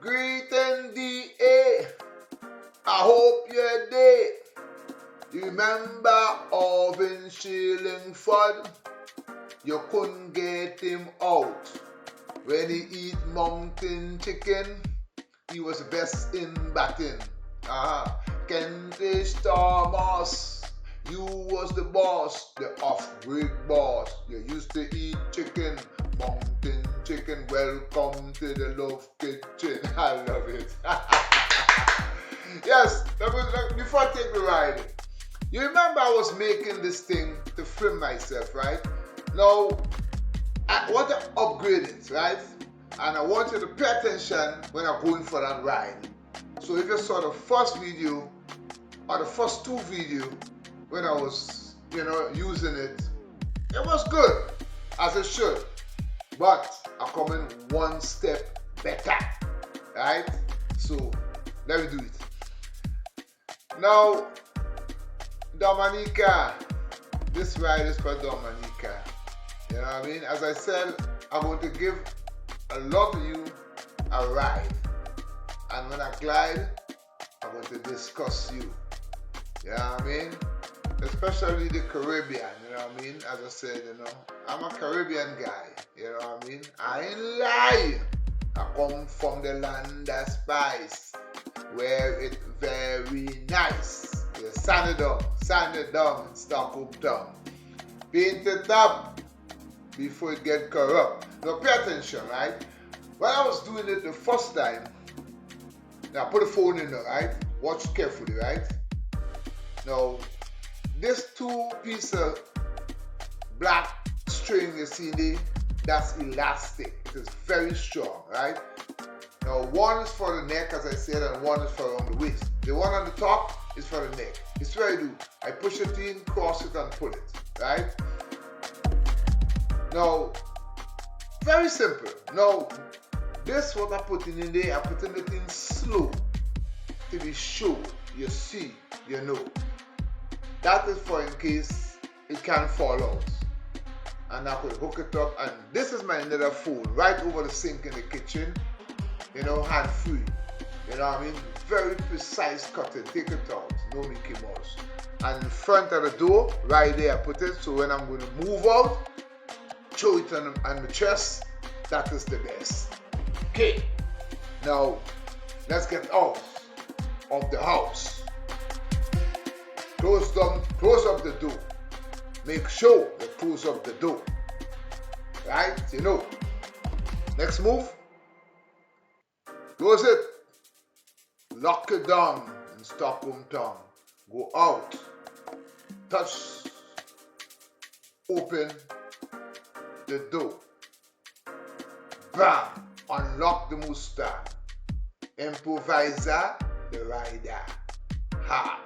Greeting DA. I hope you're there. You remember Alvin Shillingford? You couldn't get him out. When he eat mountain chicken, he was the best in batting. Kentish Thomas, you was the boss, the off-break boss. You used to eat chicken, mountain chicken. Welcome to the Love Kitchen. I love it. Yes, before I take the ride, you remember I was making this thing to film myself, right? Now, I want to upgrade it, right? And I want you to pay attention when I'm going for that ride. So if you saw the first video or the first two videos when I was, using it, it was good, as it should. But I'm coming one step better, right? So let me do it. Now, Dominica, this ride is for Dominica. You know what I mean? As I said, I'm going to give a lot of you a ride. And when I glide, I'm going to discuss you. You know what I mean? Especially the Caribbean, you know what I mean? As I said, I'm a Caribbean guy. You know what I mean? I ain't lying. I come from the land of spice, where it's very nice. You sand it down, in Stockholm town. Paint it up before it get corrupt. Now pay attention, right? When I was doing it the first time, now put the phone in there, right? Watch carefully, right? Now, this 2-piece of black string you see there, that's elastic. It is very strong, right? Now, one is for the neck, as I said, and one is for around the waist. The one on the top is for the neck. It's what I do. I push it in, cross it, and pull it, right? Now, very simple. Now, this what I'm putting in there, I'm putting it in slow to be sure you see, you know. That is for in case it can fall out. And I could hook it up, and this is my nether phone right over the sink in the kitchen, hand free. You know what I mean? Very precise cutting. Take it out, no Mickey Mouse. And in front of the door, right there, I put it, so when I'm going to move out, show it on the chest, that is the best. Okay, now let's get out of the house. Close up the door. Make sure you close up the door. Right? Next move. Close it. Lock it down in Stockholm town. Go out. Touch. Open the door. Bam! Unlock the Mustang. Improviser the rider. Ha!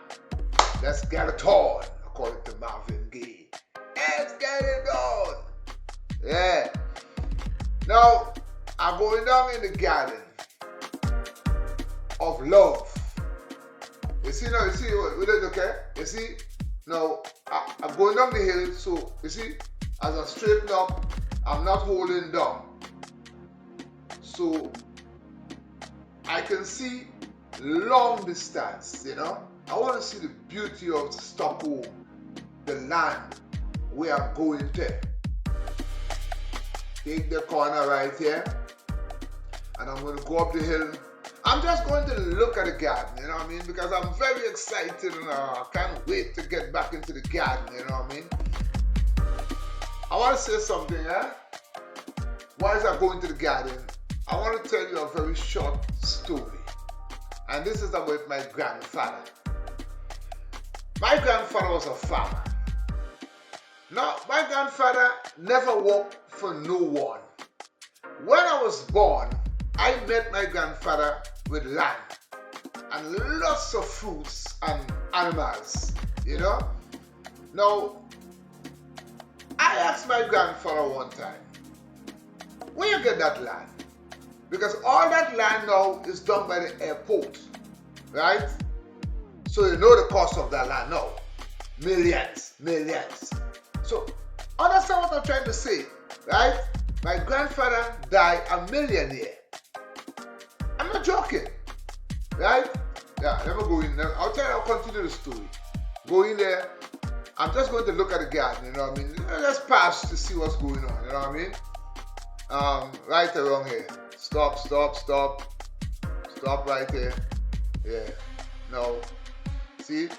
Let's get it on, according to Marvin Gaye. Let's get it on. Yeah. Now, I'm going down in the garden of love. You see, okay? You see? Now, I'm going down the hill, so, you see, as I straighten up, I'm not holding down. So, I can see long distance, I want to see the beauty of Stockholm, the land where I'm going to. Take the corner right here, and I'm going to go up the hill. I'm just going to look at the garden, you know what I mean? Because I'm very excited and I can't wait to get back into the garden, you know what I mean? I want to say something, Why is I going to the garden? I want to tell you a very short story. And this is about my grandfather. My grandfather was a farmer. Now, my grandfather never worked for no one. When I was born, I met my grandfather with land and lots of fruits and animals, Now, I asked my grandfather one time, where you get that land? Because all that land now is done by the airport, right? So you know the cost of that land now. Millions. So understand what I'm trying to say, right? My grandfather died a millionaire. I'm not joking, right? Yeah, let me go in there. I'll continue the story. Go in there. I'm just going to look at the garden, you know what I mean? Let's pass to see what's going on, you know what I mean? Right around here. Stop right here. Yeah. No. See?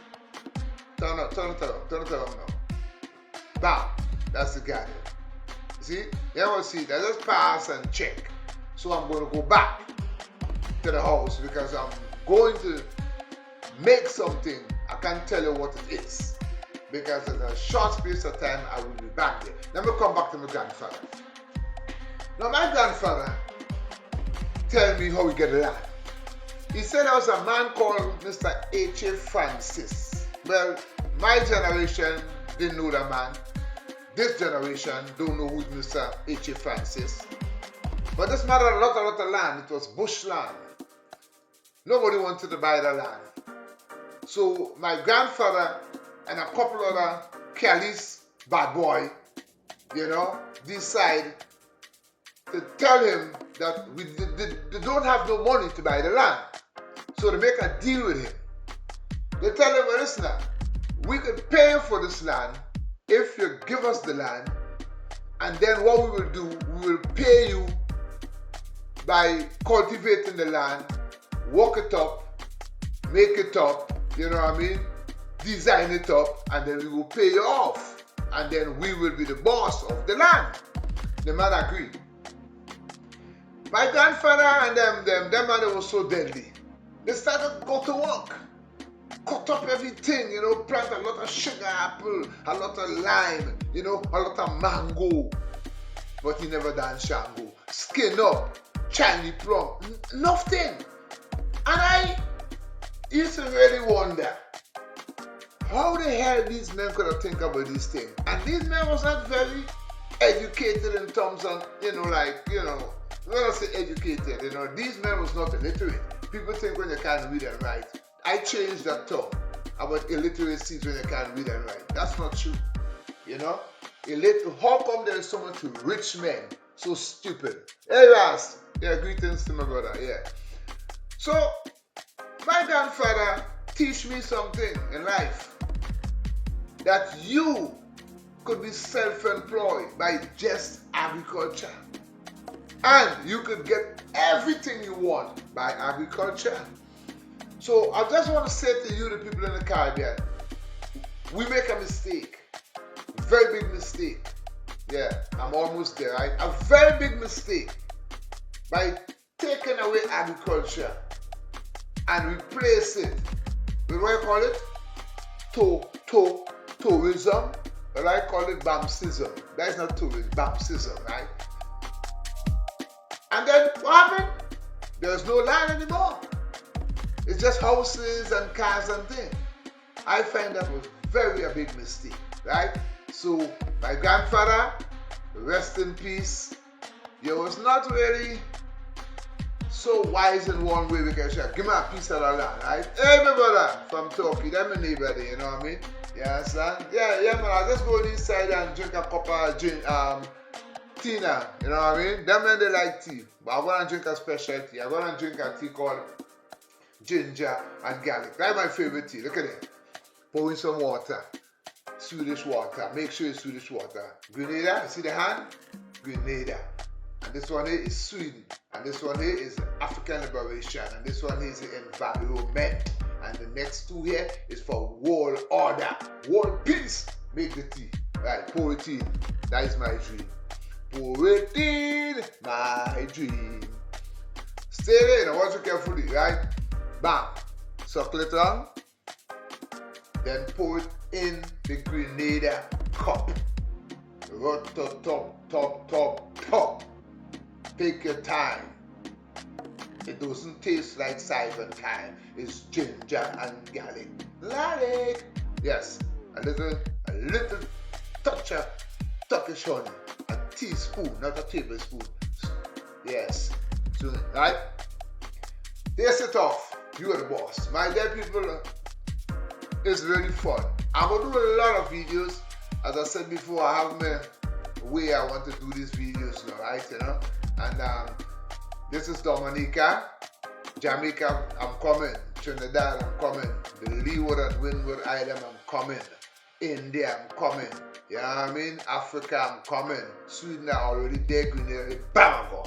Turn it around now. Bam. That's the garden. See? You ever see that? Just pass and check. So I'm going to go back to the house because I'm going to make something. I can't tell you what it is. Because in a short space of time, I will be back there. Let me come back to my grandfather. Now, my grandfather tell me how we get land. He said there was a man called Mr. H.A. Francis. Well, my generation didn't know that man. This generation don't know who's Mr. H.A. Francis. But this man had a lot of land. It was bush land. Nobody wanted to buy the land. So my grandfather and a couple other careless bad boy, decide to tell him that they don't have no money to buy the land. So they make a deal with him. They tell him, well, listen now, we can pay you for this land if you give us the land, and then what we will do, we will pay you by cultivating the land, work it up, make it up, you know what I mean? Design it up, and then we will pay you off, and then we will be the boss of the land. The man agreed. My grandfather and them man, they were so deadly. They started to go to work, cut up everything, plant a lot of sugar apple, a lot of lime, a lot of mango. But he never done Shango. Skin up, Chinese plum, nothing. And I used to really wonder, how the hell these men could have think about these things? And these men was not very educated in terms of, when I say educated, these men was not illiterate. People think when you can't read and write. I changed that term about illiteracy when you can't read and write. That's not true. How come there is so much rich men so stupid? Hey, Ras. Yeah, greetings to my brother. Yeah. So, my grandfather teach me something in life. That you could be self-employed by just agriculture. And you could get everything you want by agriculture. So I just want to say to you, the people in the Caribbean, we make a mistake. Very big mistake. Yeah, I'm almost there, right? A very big mistake by taking away agriculture and replace it with what I call it? Tourism, but I call it bamsism. That is not tourism, bamsism, right? And then what happened? There's no land anymore. It's just houses and cars and things. I find that was a big mistake, right? So my grandfather, rest in peace, he was not really so wise in one way because he give me a piece of the land, right? Hey, my brother from Turkey, that's my neighbor there, you know what I mean? You understand? Yeah, man, I just go inside and drink a cup of tea now, you know what I mean? Them men, they like tea, but I want to drink a special tea. I want to drink a tea called ginger and garlic. That's my favorite tea. Look at it. Pour in some water. Swedish water. Make sure it's Swedish water. Grenada, you see the hand? Grenada. And this one here is Sweden. And this one here is African liberation. And this one here is the environment. And the next two here is for world order. World peace. Make the tea. Right, pour it in. That is my dream. Pour it in. My dream. Stay there. Now watch it carefully, right? Bam. Circle it on. Then pour it in the Grenada cup. Top. Take your time. It doesn't taste like cider time. It's ginger and garlic. Yes, a little touch of Turkish honey. A teaspoon, not a tablespoon. Yes. So, right? Taste it off. You are the boss. My dear people, it's really fun. I'm going to do a lot of videos. As I said before, I have my way I want to do these videos now, right? And this is Dominica. Jamaica, I'm coming. Trinidad, I'm coming. The Leeward and Windward Island, I'm coming. India, I'm coming. You know what I mean? Africa, I'm coming. Sweden, I already there. Greenland, bam, I'm gone.